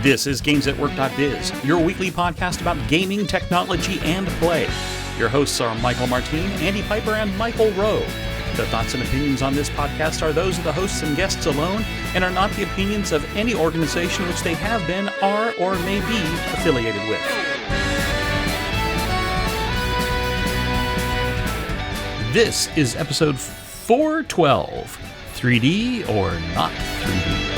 This is GamesAtWork.biz, your weekly podcast about gaming, technology, and play. Your hosts are Michael Martin, Andy Piper, and Michael Rowe. The thoughts and opinions on this podcast are those of the hosts and guests alone and are not the opinions of any organization which they have been, are, or may be affiliated with. This is episode 412, 3D or not 3D.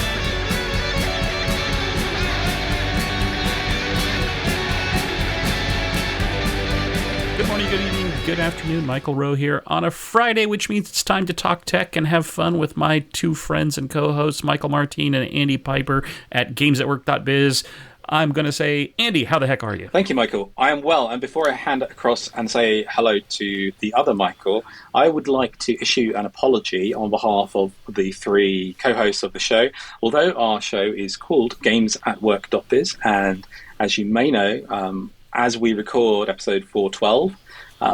Good morning, good evening, good afternoon. Michael Rowe here on a Friday, which means it's time to talk tech and have fun with my two friends and co-hosts, Michael Martin and Andy Piper at GamesAtWork.biz. I'm going to say, Andy, how the heck are you? Thank you, Michael. I am well. And before I hand it across and say hello to the other Michael, I would like to issue an apology on behalf of the three co-hosts of the show. Although our show is called GamesAtWork.biz, and as you may know, as we record episode 412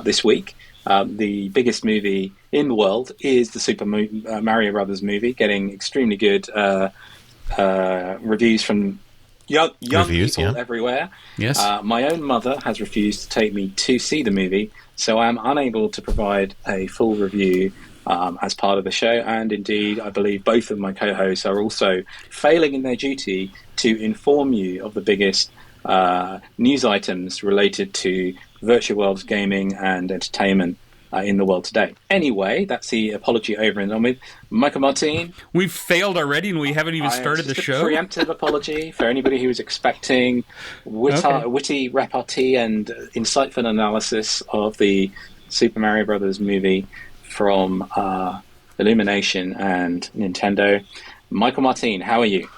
this week, the biggest movie in the world is the Super Mario Brothers movie, getting extremely good reviews from young people everywhere. Yes. My own mother has refused to take me to see the movie, so I am unable to provide a full review as part of the show, and indeed I believe both of my co-hosts are also failing in their duty to inform you of the biggest news items related to virtual worlds, gaming and entertainment in the world today. Anyway, that's the apology over and done with. Michael Martin. We've failed already and we haven't even started the show? A preemptive apology for anybody who was expecting witty repartee and insightful analysis of the Super Mario Brothers movie from Illumination and Nintendo. Michael Martin, how are you?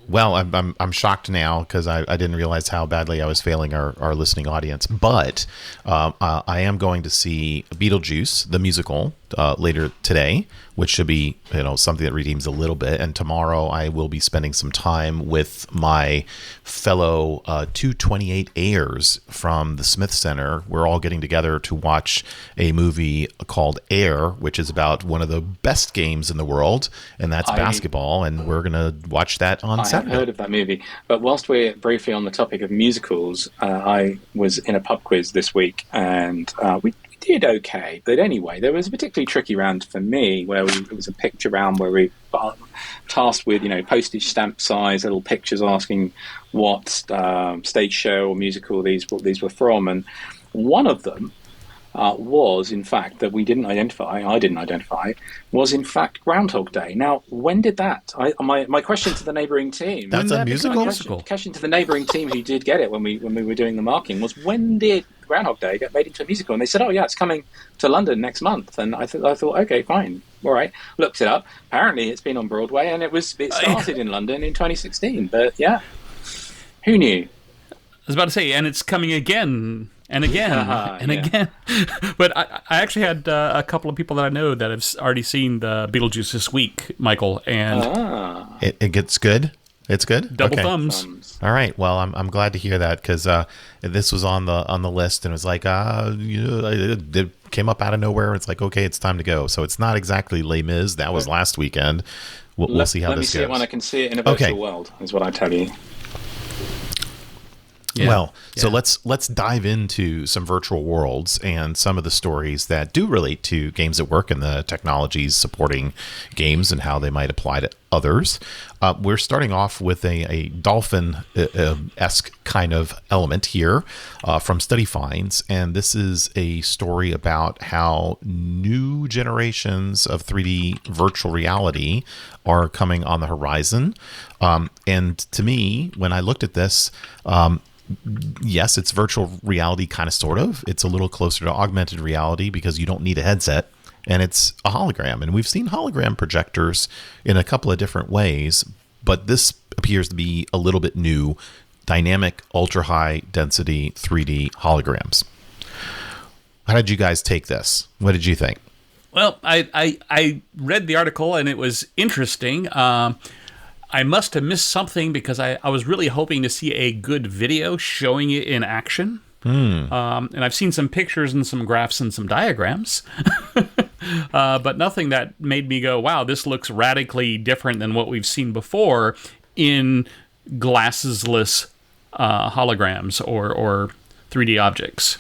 Well, I'm shocked now because I didn't realize how badly I was failing our listening audience. But I am going to see Beetlejuice, the musical, later today, which should be something that redeems a little bit. And tomorrow I will be spending some time with my fellow 228Ers from the Smith Center. We're all getting together to watch a movie called Air, which is about one of the best games in the world, and that's basketball. And we're going to watch that on Saturday. I have heard of that movie. But whilst we're briefly on the topic of musicals, I was in a pub quiz this week, and we did okay. But anyway, there was a particularly tricky round for me where it was a picture round where we tasked with, postage stamp size little pictures asking what stage show or musical these were from. And one of them was, in fact, that I didn't identify, was in fact Groundhog Day. Now, when did that? My question to the neighbouring team. That's a musical? Question to the neighbouring team who did get it when we were doing the marking was, when did Groundhog Day get made into a musical? And they said, oh yeah, it's coming to London next month. And I thought, okay, fine, all right. Looked it up. Apparently, it's been on Broadway, and it started in London in 2016. But yeah, who knew? I was about to say, and it's coming again. And again, again. But I actually had a couple of people that I know that have already seen the Beetlejuice this week, Michael, and it gets good. It's good. Double thumbs. All right. Well, I'm glad to hear that because this was on the list, and it was like it came up out of nowhere. It's like, okay, it's time to go. So it's not exactly Les Mis. That was last weekend. We'll see how this goes. Let me see it when I can see it in a virtual world. Is what I tell you. Yeah. So let's dive into some virtual worlds and some of the stories that do relate to games at work and the technologies supporting games and how they might apply to others. We're starting off with a dolphin-esque kind of element here from Study Finds, and this is a story about how new generations of 3D virtual reality are coming on the horizon. And to me, when I looked at this, yes, it's virtual reality kind of sort of. It's a little closer to augmented reality because you don't need a headset, and it's a hologram. And we've seen hologram projectors in a couple of different ways, but this appears to be a little bit new, dynamic, ultra-high density 3D holograms. How did you guys take this? What did you think? Well, I read the article, and it was interesting. I must have missed something because I was really hoping to see a good video showing it in action. And I've seen some pictures and some graphs and some diagrams. but nothing that made me go, wow, this looks radically different than what we've seen before in glassesless holograms or 3D objects.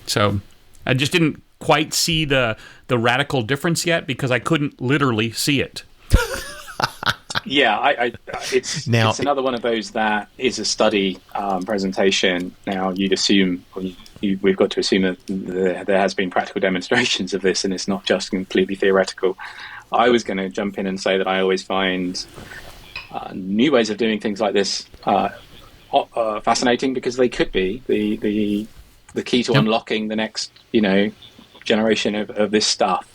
So I just didn't quite see the radical difference yet because I couldn't literally see it. Yeah, it's another one of those that is a study presentation. Now, you'd assume, we've got to assume that there has been practical demonstrations of this, and it's not just completely theoretical. I was going to jump in and say that I always find new ways of doing things like this fascinating, because they could be the key to unlocking the next, generation of this stuff.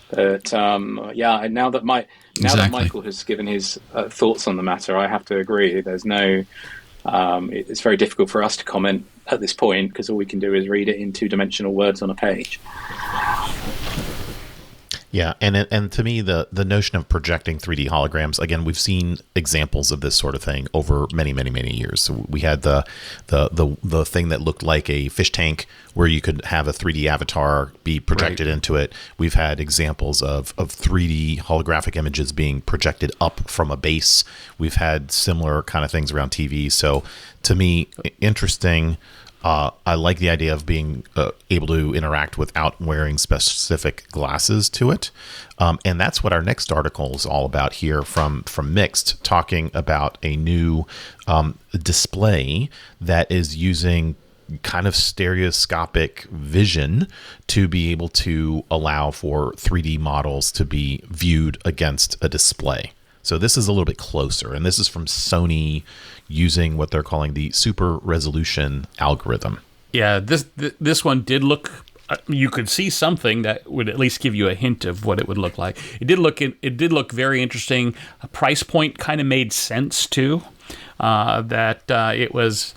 But now that Michael has given his thoughts on the matter, I have to agree. There's it's very difficult for us to comment at this point, because all we can do is read it in two-dimensional words on a page. Yeah, and to me, the notion of projecting 3D holograms, again, we've seen examples of this sort of thing over many, many, many years. So we had the thing that looked like a fish tank where you could have a 3D avatar be projected into it. We've had examples of 3D holographic images being projected up from a base. We've had similar kind of things around TV. So to me, interesting. I like the idea of being able to interact without wearing specific glasses to it. And that's what our next article is all about here from Mixed, talking about a new display that is using kind of stereoscopic vision to be able to allow for 3D models to be viewed against a display. So this is a little bit closer, and this is from Sony using what they're calling the super resolution algorithm. Yeah, this one did look. You could see something that would at least give you a hint of what it would look like. It did look very interesting. A price point kind of made sense too. That it was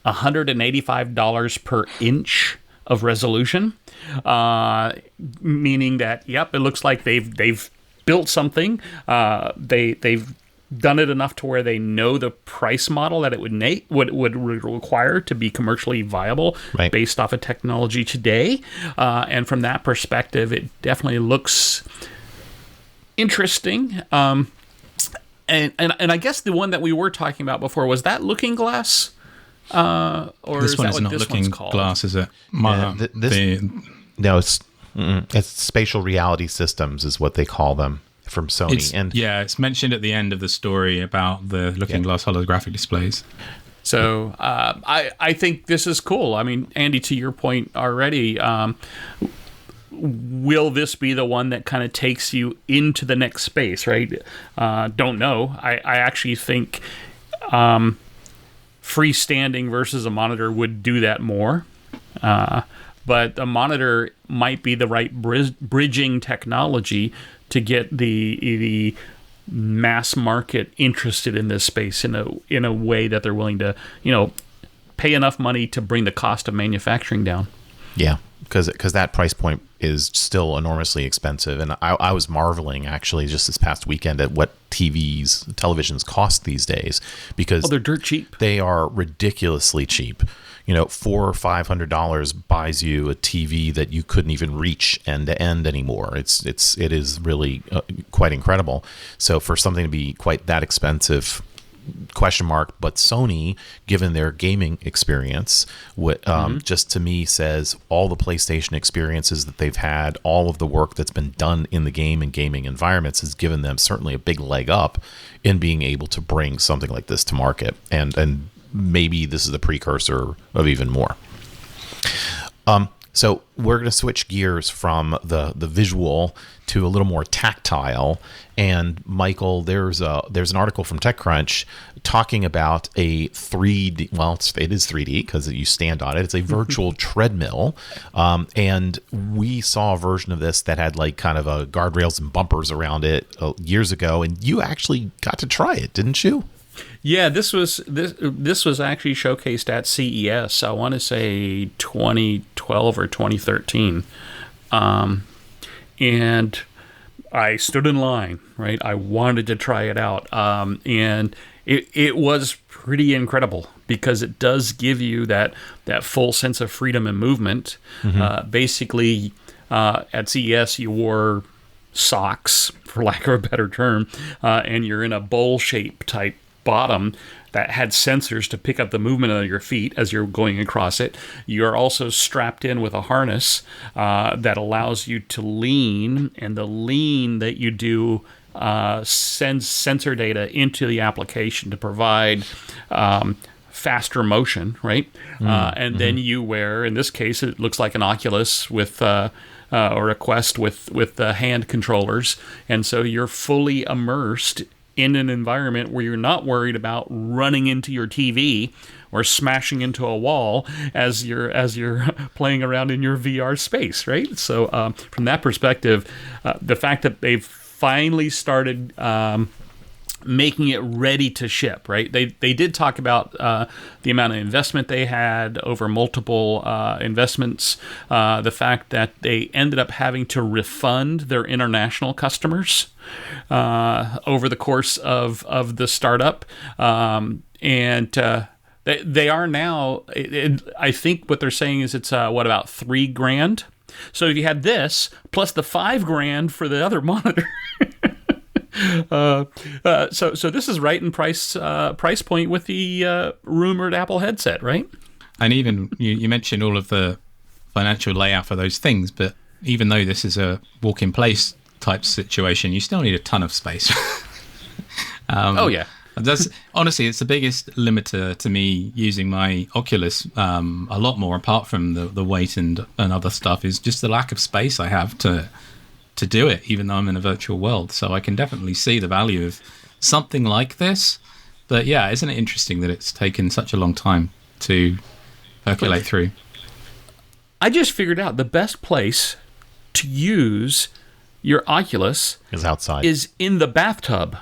$185 per inch of resolution, meaning that it looks like they've built something. They've done it enough to where they know the price model that it would require to be commercially viable, right, based off of technology today. And from that perspective, it definitely looks interesting. And I guess the one that we were talking about before, was that Looking Glass? Or this one is not Looking Glass, is it? No, it's spatial reality systems is what they call them from Sony. It's mentioned at the end of the story about the Looking Glass holographic displays. So I think this is cool. I mean, Andy, to your point already, will this be the one that kind of takes you into the next space, right? Don't know. I actually think freestanding versus a monitor would do that more. But a monitor might be the right bridging technology to get the mass market interested in this space in a way that they're willing to, pay enough money to bring the cost of manufacturing down. Yeah, because that price point is still enormously expensive. And I was marveling, actually, just this past weekend at what televisions cost these days, because they're dirt cheap. They are ridiculously cheap. $400 or $500 buys you a TV that you couldn't even reach end to end anymore. It is really quite incredible. So for something to be quite that expensive, question mark. But Sony, given their gaming experience, just to me says all the PlayStation experiences that they've had, all of the work that's been done in the game and gaming environments has given them certainly a big leg up in being able to bring something like this to market. And maybe this is the precursor of even more. So we're going to switch gears from the visual to a little more tactile. And Michael, there's an article from TechCrunch talking about a 3D. Well, it is 3D because you stand on it. It's a virtual treadmill, and we saw a version of this that had like kind of a guardrails and bumpers around it years ago. And you actually got to try it, didn't you? Yeah, this was actually showcased at CES. I want to say 2012 or 2013, and I stood in line. Right, I wanted to try it out, and it was pretty incredible because it does give you that full sense of freedom and movement. Mm-hmm. Basically, at CES you wore socks, for lack of a better term, and you're in a bowl shape type bottom that had sensors to pick up the movement of your feet as you're going across it. You're also strapped in with a harness that allows you to lean, and the lean that you do sends sensor data into the application to provide faster motion, right? And then you wear, in this case, it looks like an Oculus with or a Quest with hand controllers, and so you're fully immersed in an environment where you're not worried about running into your TV or smashing into a wall as you're playing around in your VR space, right? So from that perspective, the fact that they've finally started making it ready to ship, right? They did talk about the amount of investment they had over multiple investments, the fact that they ended up having to refund their international customers over the course of the startup, and they are now. I think what they're saying is it's about $3,000. So if you had this plus the $5,000 for the other monitor. So this is right in price point with the rumored Apple headset, right? And even you mentioned all of the financial layout for those things, but even though this is a walk-in place type situation, you still need a ton of space. Oh yeah. Honestly, it's the biggest limiter to me using my Oculus a lot more, apart from the weight and other stuff, is just the lack of space I have to do it, even though I'm in a virtual world. So I can definitely see the value of something like this. But yeah, isn't it interesting that it's taken such a long time to percolate through? I just figured out the best place to use your Oculus is outside. Is in the bathtub.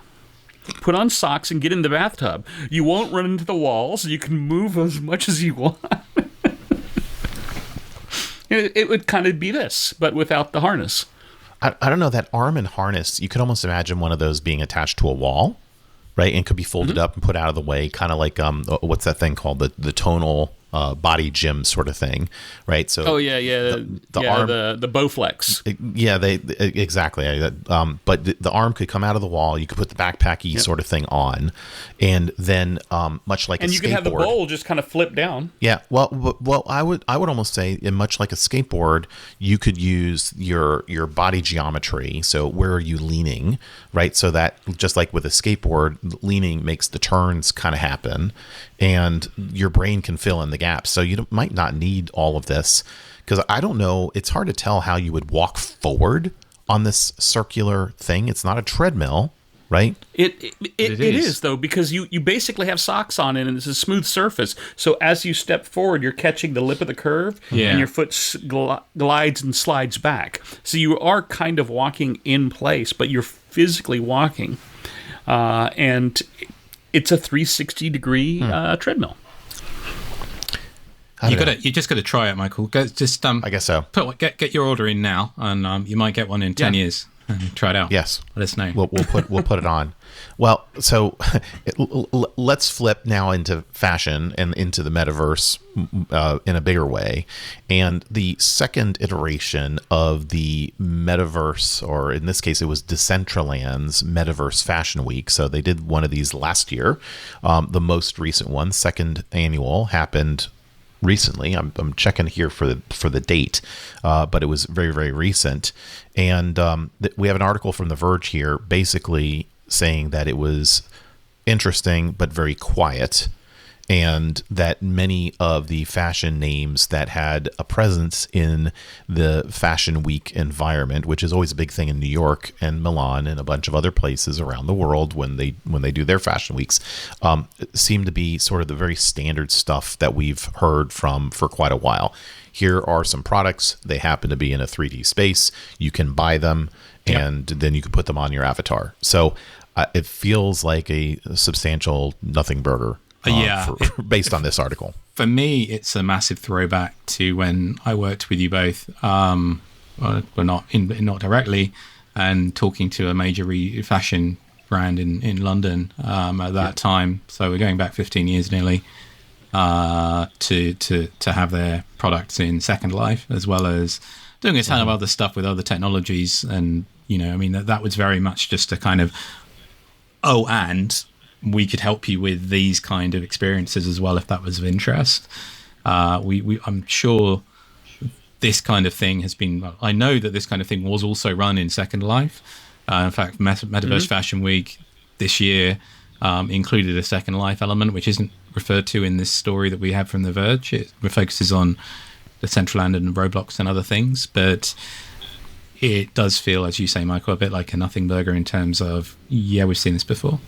Put on socks and get in the bathtub. You won't run into the walls. You can move as much as you want. It would kind of be this, but without the harness. I don't know, that arm and harness, you could almost imagine one of those being attached to a wall, right? And could be folded up and put out of the way, kind of like what's that thing called, the tonal body gym sort of thing, right? So the arm, the Bowflex. Exactly. But the arm could come out of the wall. You could put the backpacky sort of thing on, and then much like a skateboard. And you could have the bowl just kind of flip down. Yeah. Well, I would almost say, much like a skateboard, you could use your body geometry. So where are you leaning, right? So that just like with a skateboard, leaning makes the turns kind of happen, and your brain can fill in the gaps. So you might not need all of this, because I don't know. It's hard to tell how you would walk forward on this circular thing. It's not a treadmill, right? It is though, because you basically have socks on it, and it's a smooth surface. So as you step forward, you're catching the lip of the curve, and your foot glides and slides back. So you are kind of walking in place, but you're physically walking, and it's a 360-degree treadmill. You just got to try it, Michael. I guess so. Get your order in now, and you might get one in 10 years. Try it out. Yes, let us know. We'll put it on. Well, so let's flip now into fashion and into the metaverse in a bigger way. And the second iteration of the metaverse, or in this case, it was Decentraland's Metaverse Fashion Week. So they did one of these last year. The most recent one, second annual, happened recently. I'm checking here for the date, but it was very, very recent. And we have an article from The Verge here, basically saying that it was interesting but very quiet, and that many of the fashion names that had a presence in the Fashion Week environment, which is always a big thing in New York and Milan and a bunch of other places around the world when they do their fashion weeks, seem to be sort of the very standard stuff that we've heard from for quite a while. Here are some products. They happen to be in a 3D space. You can buy them, and then you can put them on your avatar. So it feels like a substantial nothing burger. Based on this article. For me, it's a massive throwback to when I worked with you both, but not directly, and talking to a major fashion brand in London at that time. So we're going back 15 years nearly, to have their products in Second Life, as well as doing a ton of other stuff with other technologies. And, I mean, that was very much just a kind of, and we could help you with these kind of experiences as well if that was of interest. I'm sure this kind of thing has been, I know that this kind of thing was also run in Second Life. In fact, Metaverse Fashion Week this year included a Second Life element, which isn't referred to in this story that we have from The Verge. It focuses on Decentraland and Roblox and other things, but it does feel, as you say, Michael, a bit like a nothing burger in terms of, we've seen this before.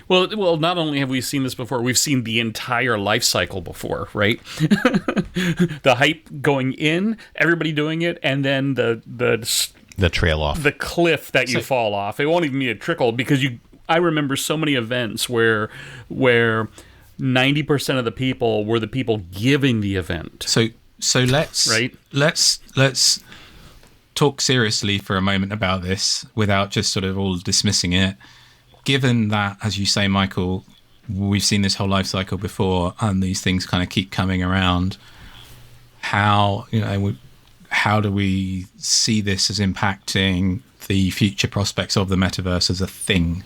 Well, not only have we seen this before, we've seen the entire life cycle before, right? The hype going in, everybody doing it, and then the trail off, the cliff that you fall off. It won't even be a trickle, because I remember so many events where 90% of the people were the people giving the event. So let's talk seriously for a moment about this without just sort of all dismissing it. Given that, as you say, Michael, we've seen this whole life cycle before, and these things kind of keep coming around, how do we see this as impacting the future prospects of the metaverse as a thing?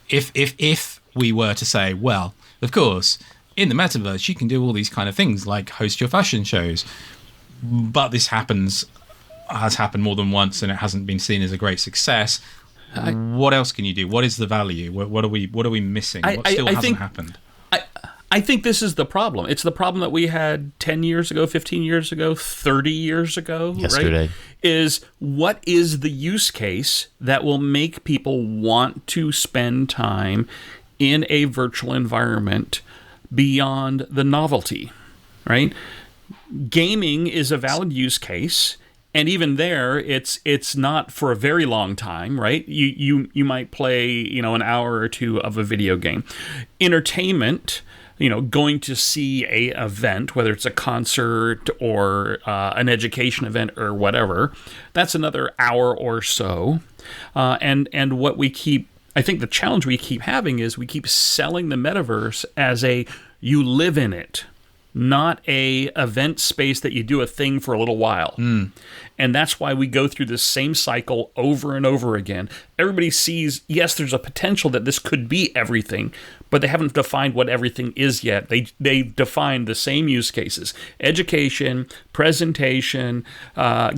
If we were to say, well, of course, in the metaverse, you can do all these kind of things like host your fashion shows, but this has happened more than once, and it hasn't been seen as a great success. What else can you do? What is the value? What are we missing? What still hasn't happened? I think this is the problem. It's the problem that we had 10 years ago, 15 years ago, 30 years ago. Yesterday. Right? Is what is the use case that will make people want to spend time in a virtual environment beyond the novelty, right? Gaming is a valid use case. And even there, it's not for a very long time, right? You might play, an hour or two of a video game. Entertainment, going to see a event, whether it's a concert or an education event or whatever, that's another hour or so. And what I think the challenge we keep having is we keep selling the metaverse as you live in it, not a event space that you do a thing for a little while. And that's why we go through this same cycle over and over again. Everybody sees, yes, there's a potential that this could be everything, but they haven't defined what everything is yet. They define the same use cases: education, presentation,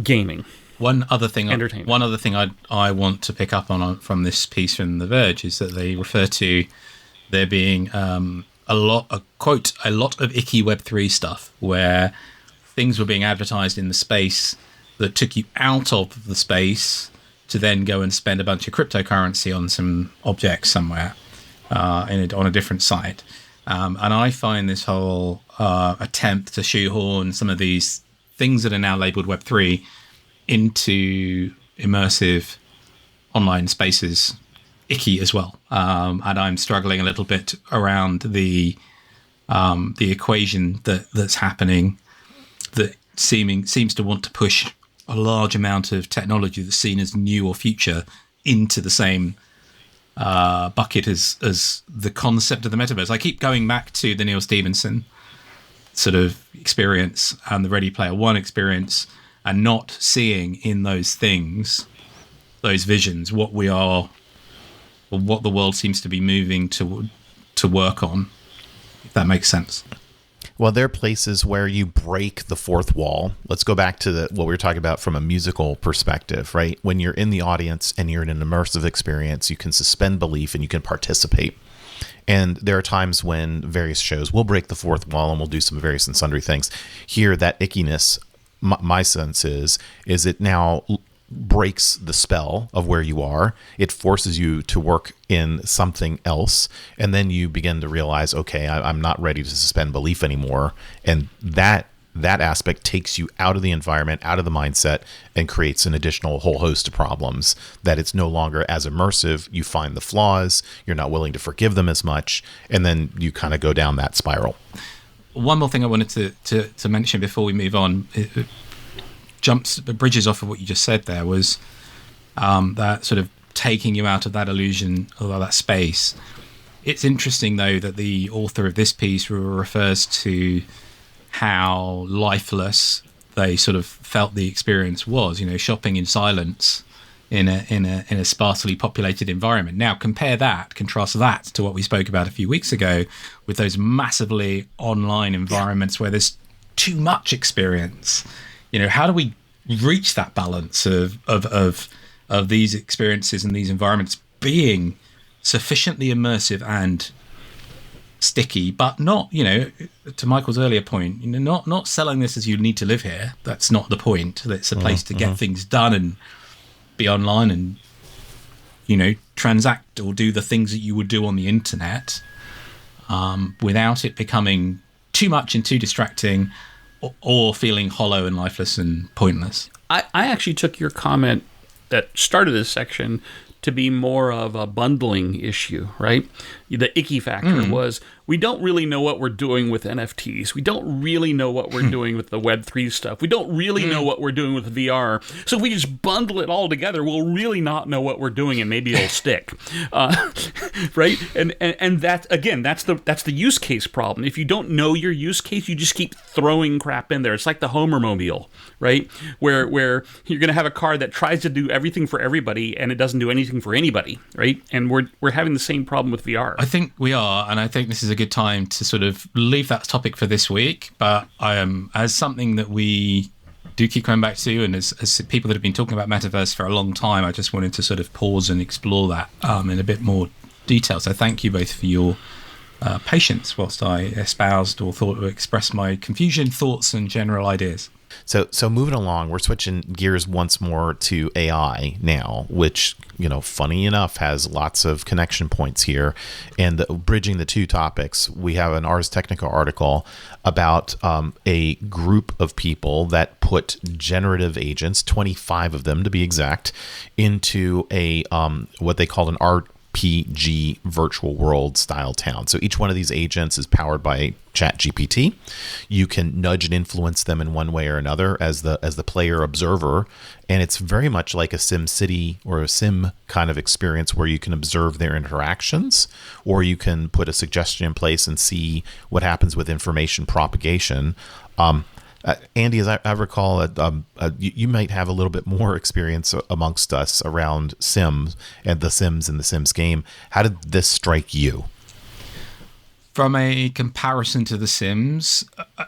gaming. One other thing I want to pick up on from this piece from The Verge is that they refer to there being a lot of icky Web3 stuff, where things were being advertised in the space that took you out of the space to then go and spend a bunch of cryptocurrency on some objects somewhere on a different site. And I find this whole attempt to shoehorn some of these things that are now labeled Web3 into immersive online spaces icky as well. And I'm struggling a little bit around the equation that's happening that seems to want to push a large amount of technology that's seen as new or future into the same bucket as the concept of the metaverse. I keep going back to the Neil Stephenson sort of experience and the Ready Player One experience, and not seeing in those things, those visions, what we are, or what the world seems to be moving to work on, if that makes sense. Well, there are places where you break the fourth wall. Let's go back to what we were talking about from a musical perspective, right? When you're in the audience and you're in an immersive experience, you can suspend belief and you can participate. And there are times when various shows will break the fourth wall and we'll do some various and sundry things. Here, that ickiness, my sense is it now breaks the spell of where you are. It forces you to work in something else, and then you begin to realize, okay, I'm not ready to suspend belief anymore, and that aspect takes you out of the environment, out of the mindset, and creates an additional whole host of problems. That it's no longer as immersive. You find the flaws, you're not willing to forgive them as much, and then you kind of go down that spiral. One more thing I wanted to mention before we move on, bridges off of what you just said there, was that sort of taking you out of that illusion or that space. It's interesting, though, that the author of this piece refers to how lifeless they sort of felt the experience was, shopping in silence in a sparsely populated environment. Now contrast that to what we spoke about a few weeks ago with those massively online environments where there's too much experience. How do we reach that balance of these experiences and these environments being sufficiently immersive and sticky, but not, to Michael's earlier point, not selling this as you need to live here. That's not the point. It's a place to get things done and be online and, transact or do the things that you would do on the internet, without it becoming too much and too distracting or feeling hollow and lifeless and pointless. I actually took your comment that started this section to be more of a bundling issue, right? The icky factor was, we don't really know what we're doing with NFTs. We don't really know what we're doing with the Web3 stuff. We don't really know what we're doing with VR. So if we just bundle it all together, we'll really not know what we're doing, and maybe it'll stick, right? And that, again, that's the use case problem. If you don't know your use case, you just keep throwing crap in there. It's like the Homermobile, right? Where you're going to have a car that tries to do everything for everybody, and it doesn't do anything for anybody, right? And we're having the same problem with VR. I think we are, and I think this is a good time to sort of leave that topic for this week. But as something that we do keep coming back to, and as people that have been talking about metaverse for a long time, I just wanted to sort of pause and explore that in a bit more detail. So thank you both for your patience whilst I espoused or expressed my confusion, thoughts, and general ideas. So moving along, we're switching gears once more to AI now, which, funny enough, has lots of connection points here. And bridging the two topics, we have an Ars Technica article about a group of people that put generative agents, 25 of them to be exact, into a what they called an RPG virtual world style town. So each one of these agents is powered by ChatGPT. You can nudge and influence them in one way or another as the player observer, and it's very much like a Sim City or a Sim kind of experience where you can observe their interactions, or you can put a suggestion in place and see what happens with information propagation. Andy, as I recall, you might have a little bit more experience amongst us around Sims and the Sims in the Sims game. How did this strike you? From a comparison to The Sims,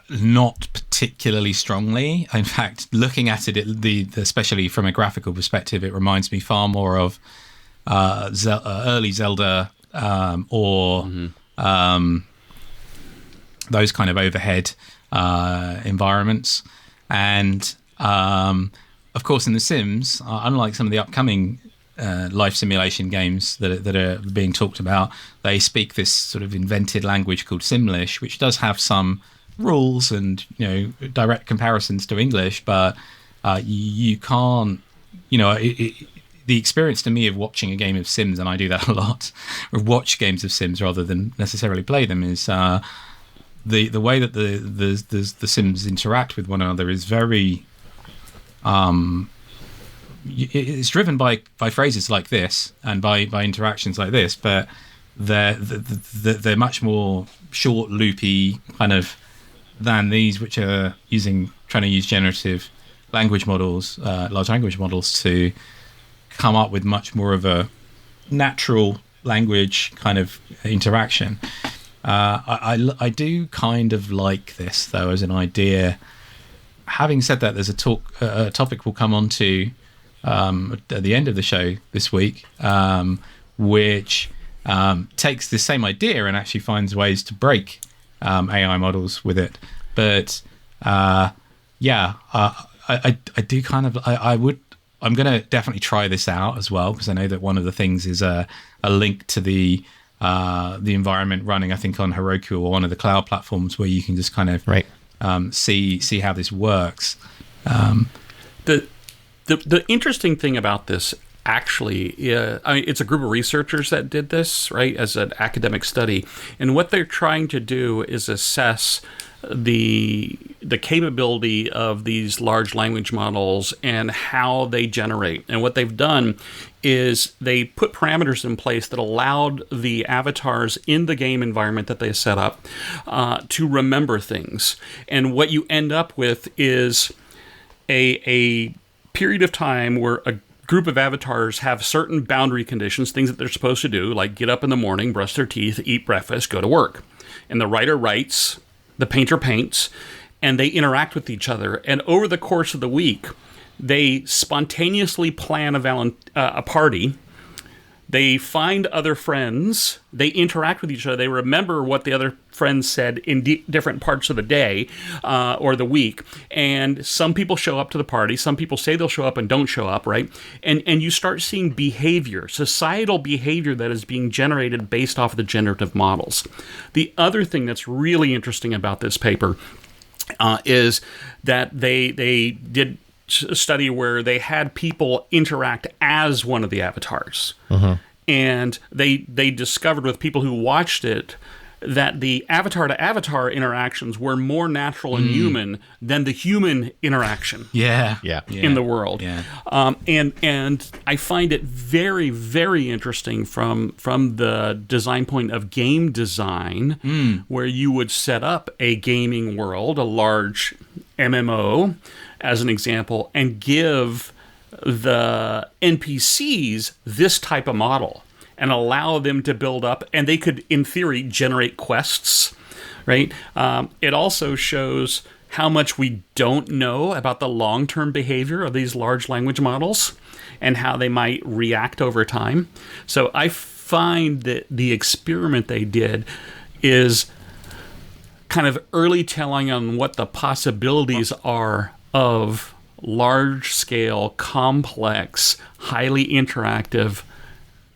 not particularly strongly. In fact, looking at it, especially from a graphical perspective, it reminds me far more of early Zelda or those kind of overhead environments. And of course, in The Sims, unlike some of the upcoming life simulation games that are being talked about, they speak this sort of invented language called Simlish, which does have some rules and direct comparisons to English, but you can't, the experience to me of watching a game of Sims, and I do that a lot, or watch games of Sims rather than necessarily play them, is the way that the Sims interact with one another is very it's driven by phrases like this and by interactions like this, but they're much more short, loopy kind of than these, which are trying to use generative language models, large language models, to come up with much more of a natural language kind of interaction. I do kind of like this, though, as an idea. Having said that, there's a topic we'll come on to at the end of the show this week, which takes the same idea and actually finds ways to break AI models with it. But I do kind of, I'm going to definitely try this out as well, because I know that one of the things is a link to the environment running, I think, on Heroku or one of the cloud platforms, where you can just kind of see how this works. The interesting thing about this, actually, it's a group of researchers that did this, right, as an academic study, and what they're trying to do is assess the capability of these large language models and how they generate. And what they've done is they put parameters in place that allowed the avatars in the game environment that they set up to remember things. And what you end up with is a period of time where a group of avatars have certain boundary conditions, things that they're supposed to do, like get up in the morning, brush their teeth, eat breakfast, go to work. And the writer writes, the painter paints, and they interact with each other. And over the course of the week, they spontaneously plan a party. They find other friends. They interact with each other. They remember what the other friends said in different parts of the day or the week. And some people show up to the party. Some people say they'll show up and don't show up, right? And you start seeing behavior, societal behavior that is being generated based off of the generative models. The other thing that's really interesting about this paper is that they did a study where they had people interact as one of the avatars. And they discovered with people who watched it that the avatar-to-avatar interactions were more natural and human than the human interaction in the world. And I find it very, very interesting from the design point of game design, where you would set up a gaming world, a large MMO, as an example, and give the NPCs this type of model and allow them to build up, and they could, in theory, generate quests, right? It also shows how much we don't know about the long-term behavior of these large language models and how they might react over time. So I find that the experiment they did is kind of early telling on what the possibilities are of large-scale, complex, highly interactive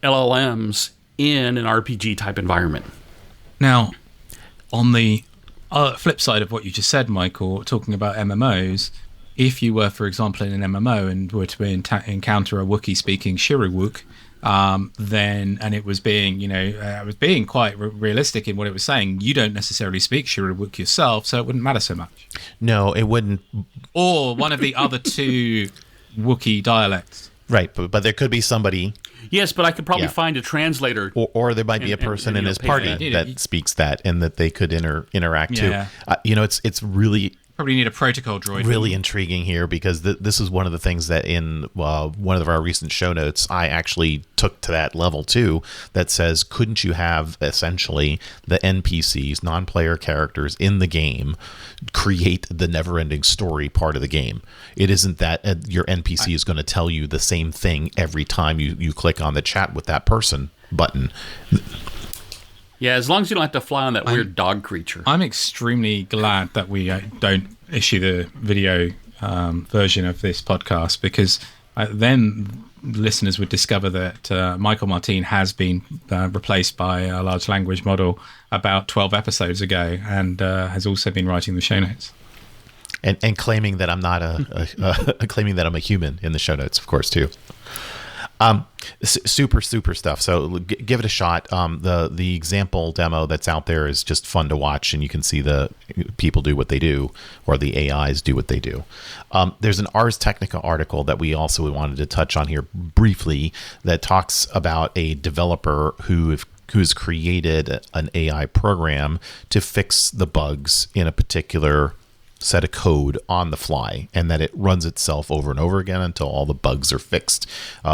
LLMs in an RPG-type environment. Now, on the flip side of what you just said, Michael, talking about MMOs, if you were, for example, in an MMO and were to encounter a Wookiee-speaking Shiriwook, then, and it was being, it was being quite realistic in what it was saying, you don't necessarily speak Shiriwook yourself, so it wouldn't matter so much. No, it wouldn't. Or one of the other two Wookiee dialects. Right, but there could be somebody. Yes, but I could probably find a translator. Or there might be a person in his party that speaks that and that they could interact too. It's really... Probably need a protocol droid. Really intriguing here, because this is one of the things that in one of our recent show notes I actually took to that level too, that says, couldn't you have essentially the NPCs, non-player characters in the game, create the never-ending story part of the game? It isn't that your NPC is going to tell you the same thing every time you click on the chat with that person button. Yeah, as long as you don't have to fly on that weird dog creature. I'm extremely glad that we don't issue the video version of this podcast, because then listeners would discover that Michael Martin has been replaced by a large language model about 12 episodes ago, and has also been writing the show notes. And claiming that I'm not claiming that I'm a human in the show notes, of course, too. Super stuff. So give it a shot. The example demo that's out there is just fun to watch, and you can see the people do what they do, or the AIs do what they do. There's an Ars Technica article that we also wanted to touch on here briefly that talks about a developer who's created an AI program to fix the bugs in a particular set of code on the fly, and that it runs itself over and over again until all the bugs are fixed.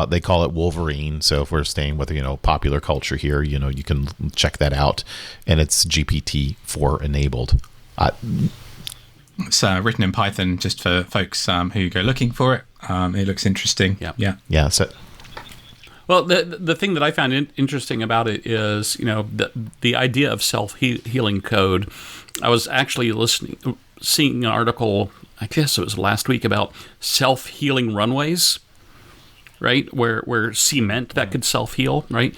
They call it Wolverine. So if we're staying with popular culture here, you can check that out, and it's GPT-4 enabled. It's written in Python, just for folks who go looking for it. It looks interesting. Yeah. So. Well, the thing that I found interesting about it is, the idea of self-healing code. I was actually seeing an article, I guess it was last week, about self-healing runways, right? Where cement that could self-heal, right?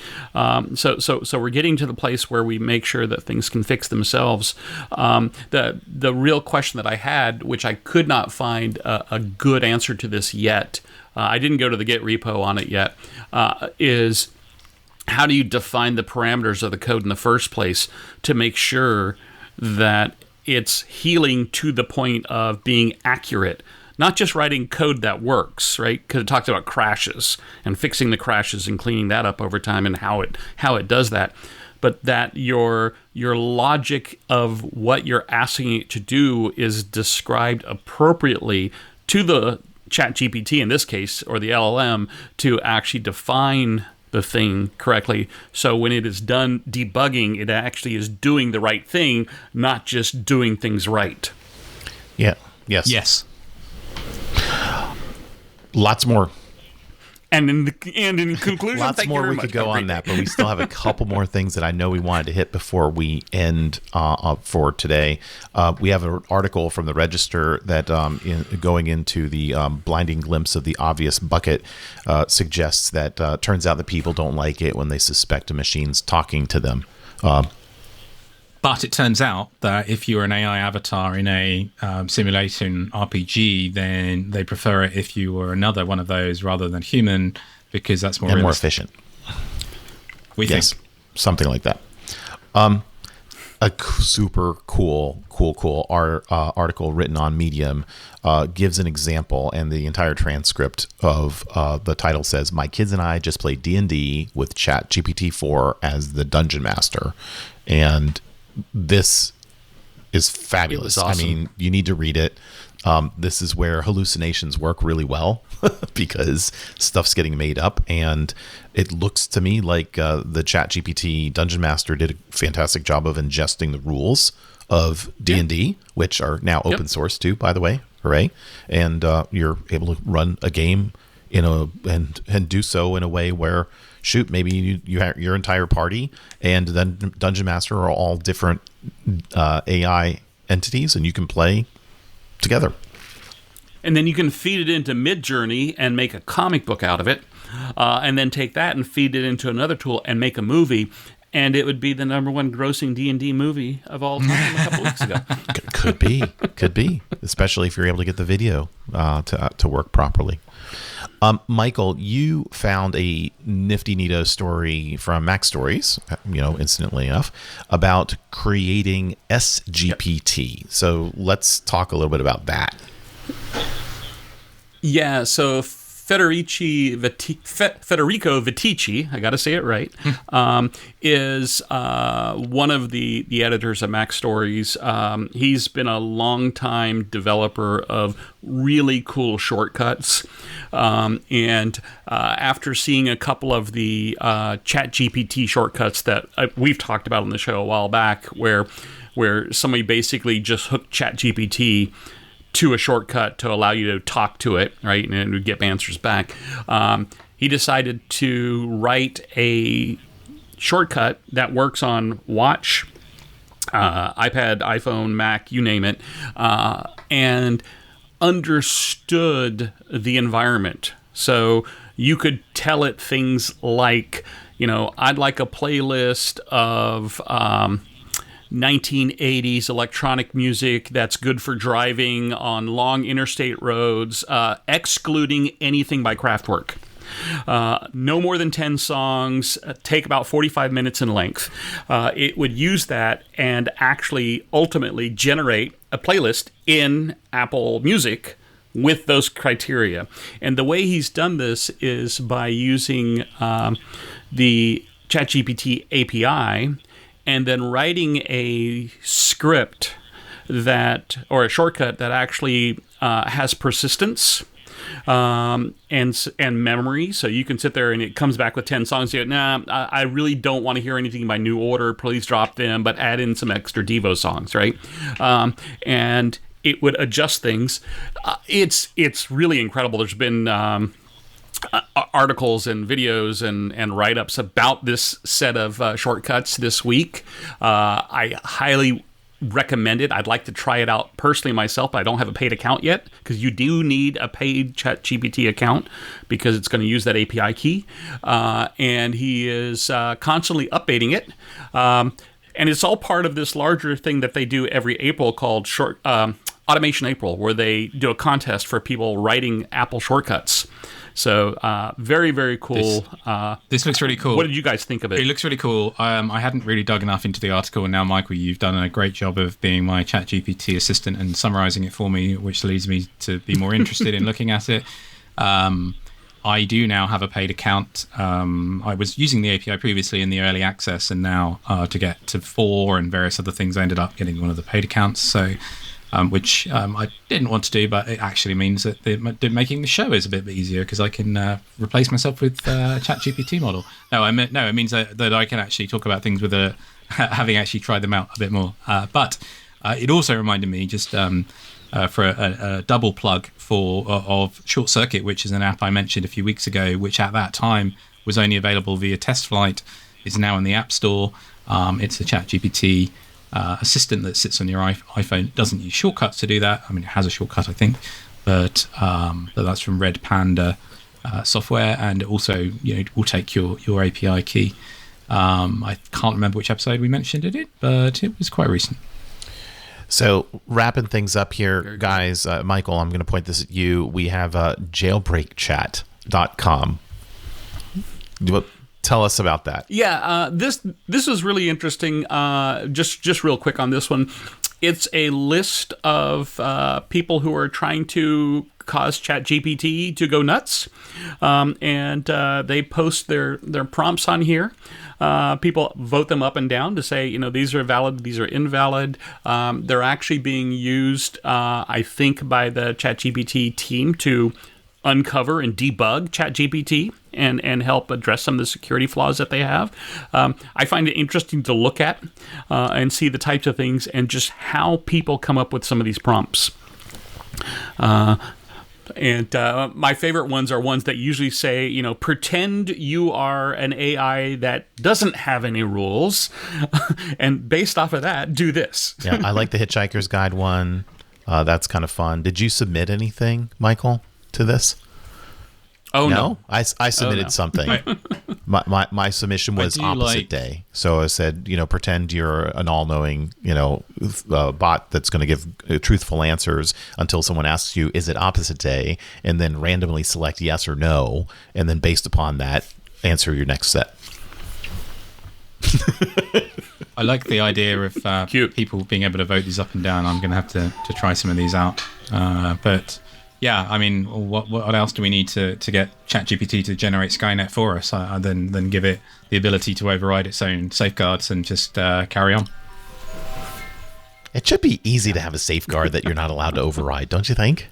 So we're getting to the place where we make sure that things can fix themselves. The real question that I had, which I could not find a good answer to this yet, I didn't go to the Git repo on it yet, is how do you define the parameters of the code in the first place to make sure that it's healing to the point of being accurate, not just writing code that works, right? Because it talks about crashes and fixing the crashes and cleaning that up over time and how it does that, but that your logic of what you're asking it to do is described appropriately to the Chat GPT in this case, or the LLM, to actually define the thing correctly. So when it is done debugging, it actually is doing the right thing, not just doing things right. Yeah. Yes. Yes. Lots more. And in conclusion, Lots thank you more very we much. could go Have a on great that, day. but we still have a couple more things that I know we wanted to hit before we end for today. We have an article from the Register that going into the blinding glimpse of the obvious bucket suggests that turns out that people don't like it when they suspect a machine's talking to them. But it turns out that if you're an AI avatar in a simulation RPG, then they prefer it if you were another one of those rather than human, because that's more more efficient. We Yes, think. something like that. A super cool article written on Medium gives an example, and the entire transcript of the title says, "My kids and I just played D&D with ChatGPT 4 as the dungeon master," and this is fabulous. It was awesome. I mean, you need to read it. This is where hallucinations work really well because stuff's getting made up, and it looks to me like the ChatGPT Dungeon Master did a fantastic job of ingesting the rules of D&D, which are now open source too, by the way. Hooray! And you're able to run a game and do so in a way where, shoot, maybe you have your entire party and then Dungeon Master are all different AI entities, and you can play together. And then you can feed it into Midjourney and make a comic book out of it, and then take that and feed it into another tool and make a movie, and it would be the #1 grossing D&D movie of all time a couple weeks ago. Could be, especially if you're able to get the video to work properly. Michael, you found a nifty neato story from Mac Stories, instantly enough, about creating SGPT. Yep. So let's talk a little bit about that. Yeah, so Federico Vitici, I got to say it right, is one of the editors of Mac Stories. He's been a longtime developer of really cool shortcuts. And after seeing a couple of the ChatGPT shortcuts that we've talked about on the show a while back, where somebody basically just hooked ChatGPT to a shortcut to allow you to talk to it, right, and it would get answers back. He decided to write a shortcut that works on watch, iPad, iPhone, Mac, you name it, and understood the environment. So you could tell it things like, I'd like a playlist of 1980s electronic music that's good for driving on long interstate roads, excluding anything by Kraftwerk. No more than 10 songs, take about 45 minutes in length. It would use that and actually ultimately generate a playlist in Apple Music with those criteria. And the way he's done this is by using the ChatGPT API and then writing a script or a shortcut that actually has persistence and memory. So you can sit there and it comes back with 10 songs. You go, I really don't want to hear anything by New Order. Please drop them, but add in some extra Devo songs, right? And it would adjust things. It's really incredible. There's been articles and videos and write-ups about this set of shortcuts this week. I highly recommend it. I'd like to try it out personally myself, but I don't have a paid account yet, because you do need a paid ChatGPT account because it's going to use that API key. And he is constantly updating it. And it's all part of this larger thing that they do every April called Automation April, where they do a contest for people writing Apple shortcuts. So very, very cool. This looks really cool. What did you guys think of it? It looks really cool. I hadn't really dug enough into the article, and now, Michael, you've done a great job of being my ChatGPT assistant and summarizing it for me, which leads me to be more interested in looking at it. I do now have a paid account. I was using the API previously in the early access, and now to get to 4 and various other things, I ended up getting one of the paid accounts. So which I didn't want to do, but it actually means that making the show is a bit easier because I can replace myself with a ChatGPT model. It means that I can actually talk about things with having actually tried them out a bit more. But it also reminded me just for a double plug of Short Circuit, which is an app I mentioned a few weeks ago, which at that time was only available via test flight, is now in the App Store. It's a ChatGPT assistant that sits on your iPhone. It doesn't use shortcuts to do that. I mean, it has a shortcut, I think, but that's from Red Panda software, and it also will take your API key. I can't remember which episode we mentioned it in, but it was quite recent. So wrapping things up here, guys, Michael, I'm going to point this at you. We have jailbreakchat.com. Tell us about that. Yeah, this is really interesting. Just real quick on this one. It's a list of people who are trying to cause ChatGPT to go nuts, and they post their prompts on here. People vote them up and down to say, these are valid, these are invalid. They're actually being used, I think, by the ChatGPT team to uncover and debug ChatGPT and help address some of the security flaws that they have. I find it interesting to look at and see the types of things and just how people come up with some of these prompts. And my favorite ones are ones that usually say, pretend you are an AI that doesn't have any rules, and based off of that, do this. Yeah, I like the Hitchhiker's Guide one. That's kind of fun. Did you submit anything, Michael, to this? Oh, no. I submitted something. My submission was opposite day. So I said, pretend you're an all-knowing, bot that's going to give truthful answers until someone asks you, is it opposite day? And then randomly select yes or no. And then based upon that, answer your next set. I like the idea of people being able to vote these up and down. I'm going to have to try some of these out. But... yeah, I mean, what else do we need to get ChatGPT to generate Skynet for us than give it the ability to override its own safeguards and just carry on? It should be easy to have a safeguard that you're not allowed to override, don't you think?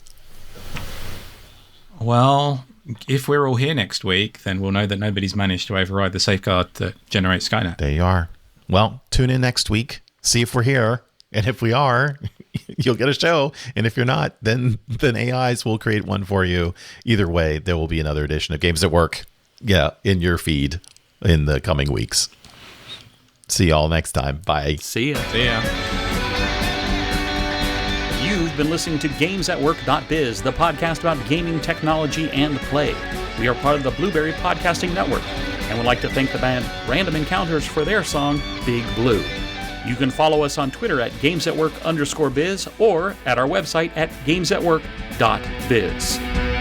Well, if we're all here next week, then we'll know that nobody's managed to override the safeguard that generates Skynet. There you are. Well, tune in next week. See if we're here. And if we are, you'll get a show. And if you're not, then AIs will create one for you. Either way, there will be another edition of Games at Work, in your feed in the coming weeks. See y'all next time. Bye. See ya. See ya. You've been listening to GamesAtWork.biz, the podcast about gaming technology and play. We are part of the Blueberry Podcasting Network, and would like to thank the band Random Encounters for their song, Big Blue. You can follow us on Twitter at GamesAtWork_biz or at our website at GamesAtWork.biz.